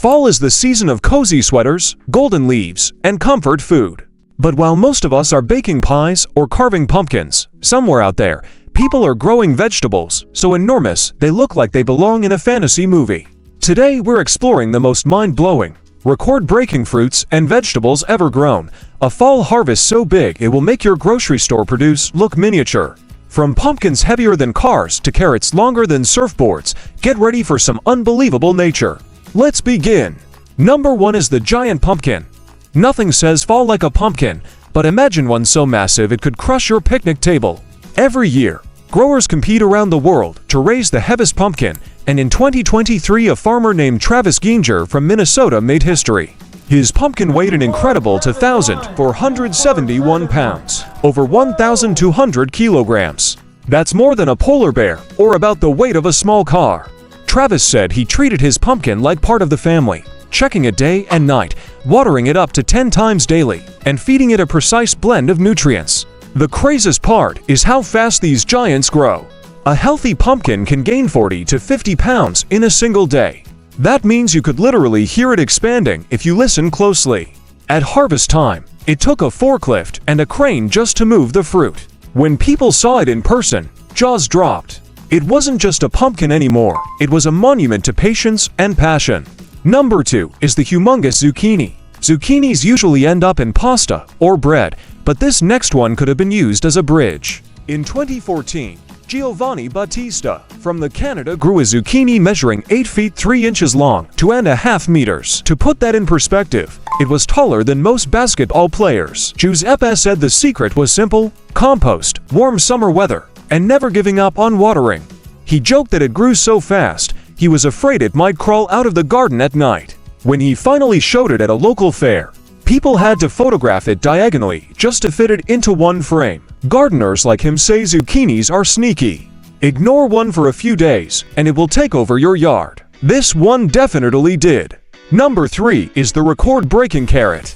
Fall is the season of cozy sweaters, golden leaves, and comfort food. But while most of us are baking pies or carving pumpkins, somewhere out there, people are growing vegetables so enormous they look like they belong in a fantasy movie. Today we're exploring the most mind-blowing, record-breaking fruits and vegetables ever grown, a fall harvest so big it will make your grocery store produce look miniature. From pumpkins heavier than cars to carrots longer than surfboards, get ready for some unbelievable nature. Let's begin. Number 1 is the giant pumpkin. Nothing says fall like a pumpkin, but imagine one so massive it could crush your picnic table. Every year, growers compete around the world to raise the heaviest pumpkin, and in 2023 a farmer named Travis Ginger from Minnesota made history. His pumpkin weighed an incredible 2,471 pounds, over 1,200 kilograms. That's more than a polar bear, or about the weight of a small car. Travis said he treated his pumpkin like part of the family, checking it day and night, watering it up to 10 times daily, and feeding it a precise blend of nutrients. The craziest part is how fast these giants grow. A healthy pumpkin can gain 40 to 50 pounds in a single day. That means you could literally hear it expanding if you listen closely. At harvest time, it took a forklift and a crane just to move the fruit. When people saw it in person, jaws dropped. It wasn't just a pumpkin anymore, it was a monument to patience and passion. Number 2 is the humongous zucchini. Zucchinis usually end up in pasta or bread, but this next one could have been used as a bridge. In 2014, Giovanni Battista from Canada grew a zucchini measuring 8 feet 3 inches long, 2.5 meters. To put that in perspective, it was taller than most basketball players. Giuseppe said the secret was simple: compost, warm summer weather, and never giving up on watering. He joked that it grew so fast, he was afraid it might crawl out of the garden at night. When he finally showed it at a local fair, people had to photograph it diagonally just to fit it into one frame. Gardeners like him say zucchinis are sneaky. Ignore one for a few days, and it will take over your yard. This one definitely did. Number 3 is the record-breaking carrot.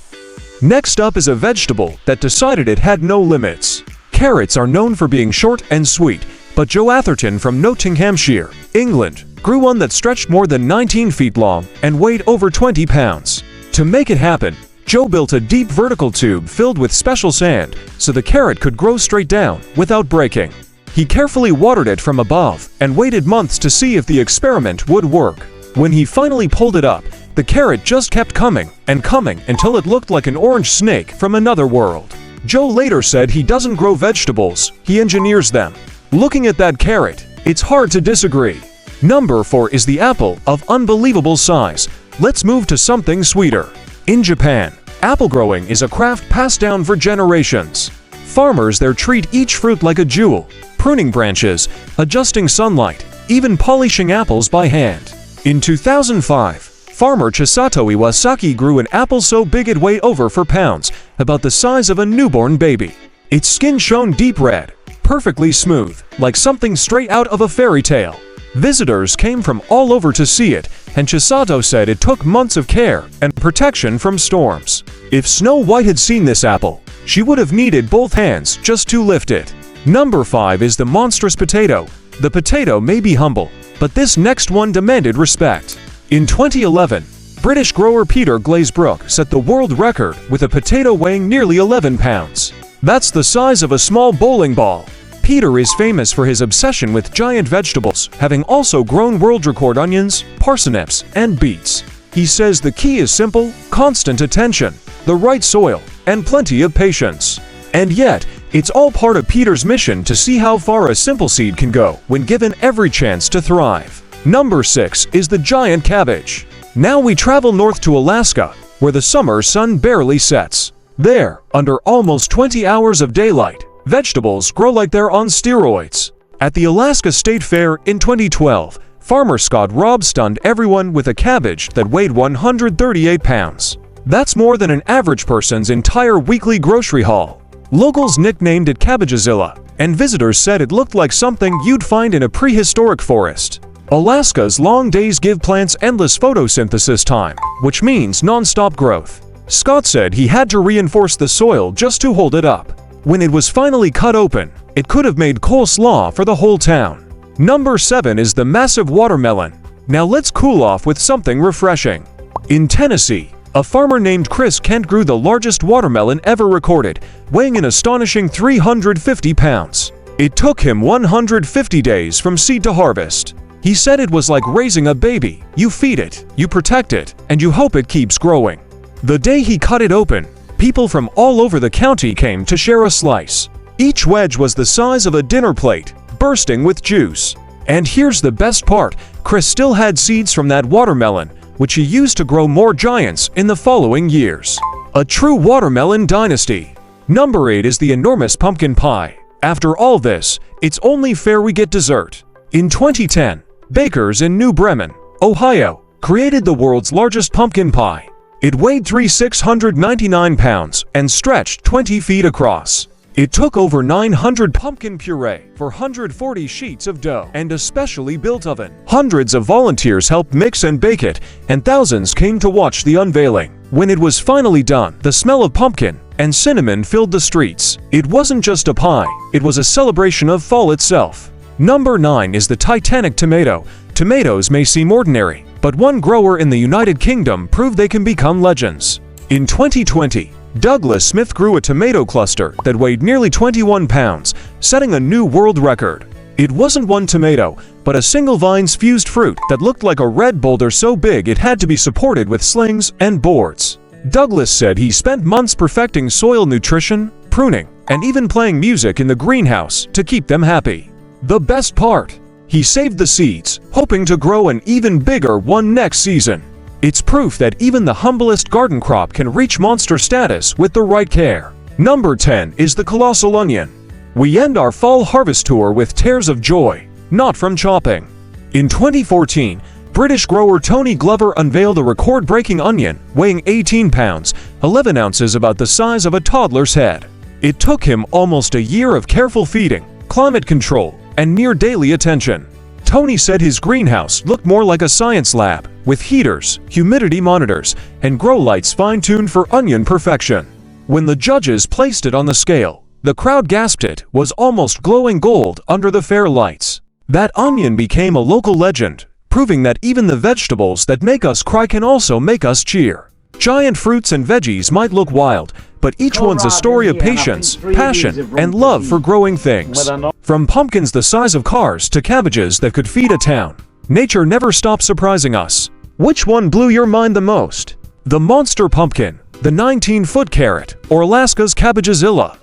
Next up is a vegetable that decided it had no limits. Carrots are known for being short and sweet, but Joe Atherton from Nottinghamshire, England, grew one that stretched more than 19 feet long and weighed over 20 pounds. To make it happen, Joe built a deep vertical tube filled with special sand so the carrot could grow straight down without breaking. He carefully watered it from above and waited months to see if the experiment would work. When he finally pulled it up, the carrot just kept coming and coming until it looked like an orange snake from another world. Joe later said he doesn't grow vegetables, he engineers them. Looking at that carrot, it's hard to disagree. Number 4 is the apple of unbelievable size. Let's move to something sweeter. In Japan, apple growing is a craft passed down for generations. Farmers there treat each fruit like a jewel, pruning branches, adjusting sunlight, even polishing apples by hand. In 2005, farmer Chisato Iwasaki grew an apple so big it weighed over 4 pounds, about the size of a newborn baby. Its skin shone deep red, perfectly smooth, like something straight out of a fairy tale. Visitors came from all over to see it, and Chisato said it took months of care and protection from storms. If Snow White had seen this apple, she would have needed both hands just to lift it. Number 5 is the monstrous potato. The potato may be humble, but this next one demanded respect. In 2011, British grower Peter Glazebrook set the world record with a potato weighing nearly 11 pounds. That's the size of a small bowling ball. Peter is famous for his obsession with giant vegetables, having also grown world record onions, parsnips, and beets. He says the key is simple: constant attention, the right soil, and plenty of patience. And yet, it's all part of Peter's mission to see how far a simple seed can go when given every chance to thrive. Number 6 is the giant cabbage. Now we travel north to Alaska, where the summer sun barely sets. There, under almost 20 hours of daylight, vegetables grow like they're on steroids. At the Alaska State Fair in 2012, farmer Scott Robb stunned everyone with a cabbage that weighed 138 pounds. That's more than an average person's entire weekly grocery haul. Locals nicknamed it Cabbagezilla, and visitors said it looked like something you'd find in a prehistoric forest. Alaska's long days give plants endless photosynthesis time, which means non-stop growth. Scott said he had to reinforce the soil just to hold it up. When it was finally cut open, it could have made coleslaw for the whole town. Number 7 is the massive watermelon. Now let's cool off with something refreshing. In Tennessee, a farmer named Chris Kent grew the largest watermelon ever recorded, weighing an astonishing 350 pounds. It took him 150 days from seed to harvest. He said it was like raising a baby. You feed it, you protect it, and you hope it keeps growing. The day he cut it open, people from all over the county came to share a slice. Each wedge was the size of a dinner plate, bursting with juice. And here's the best part, Chris still had seeds from that watermelon, which he used to grow more giants in the following years. A true watermelon dynasty. Number 8 is the enormous pumpkin pie. After all this, it's only fair we get dessert. In 2010, bakers in New Bremen, Ohio, created the world's largest pumpkin pie. It weighed 699 pounds and stretched 20 feet across. It took over 900 pumpkin puree for 140 sheets of dough and a specially built oven. Hundreds of volunteers helped mix and bake it, and thousands came to watch the unveiling. When it was finally done, the smell of pumpkin and cinnamon filled the streets. It wasn't just a pie, it was a celebration of fall itself. Number 9 is the Titanic tomato. Tomatoes may seem ordinary, but one grower in the United Kingdom proved they can become legends. In 2020, Douglas Smith grew a tomato cluster that weighed nearly 21 pounds, setting a new world record. It wasn't one tomato, but a single vine's fused fruit that looked like a red boulder so big it had to be supported with slings and boards. Douglas said he spent months perfecting soil nutrition, pruning, and even playing music in the greenhouse to keep them happy. The best part? He saved the seeds, hoping to grow an even bigger one next season. It's proof that even the humblest garden crop can reach monster status with the right care. Number 10 is the colossal onion. We end our fall harvest tour with tears of joy, not from chopping. In 2014, British grower Tony Glover unveiled a record-breaking onion weighing 18 pounds, 11 ounces, about the size of a toddler's head. It took him almost a year of careful feeding, climate control, and near daily attention. Tony said his greenhouse looked more like a science lab, with heaters, humidity monitors, and grow lights fine-tuned for onion perfection. When the judges placed it on the scale, the crowd gasped. It was almost glowing gold under the fair lights. That onion became a local legend, proving that even the vegetables that make us cry can also make us cheer. Giant fruits and veggies might look wild, but each one's a story of patience, passion, and love for growing things. From pumpkins the size of cars to cabbages that could feed a town, nature never stops surprising us. Which one blew your mind the most? The monster pumpkin, the 19-foot carrot, or Alaska's Cabbagezilla?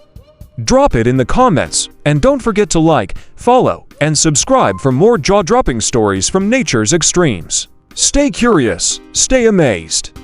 Drop it in the comments, and don't forget to like, follow, and subscribe for more jaw-dropping stories from nature's extremes. Stay curious, stay amazed.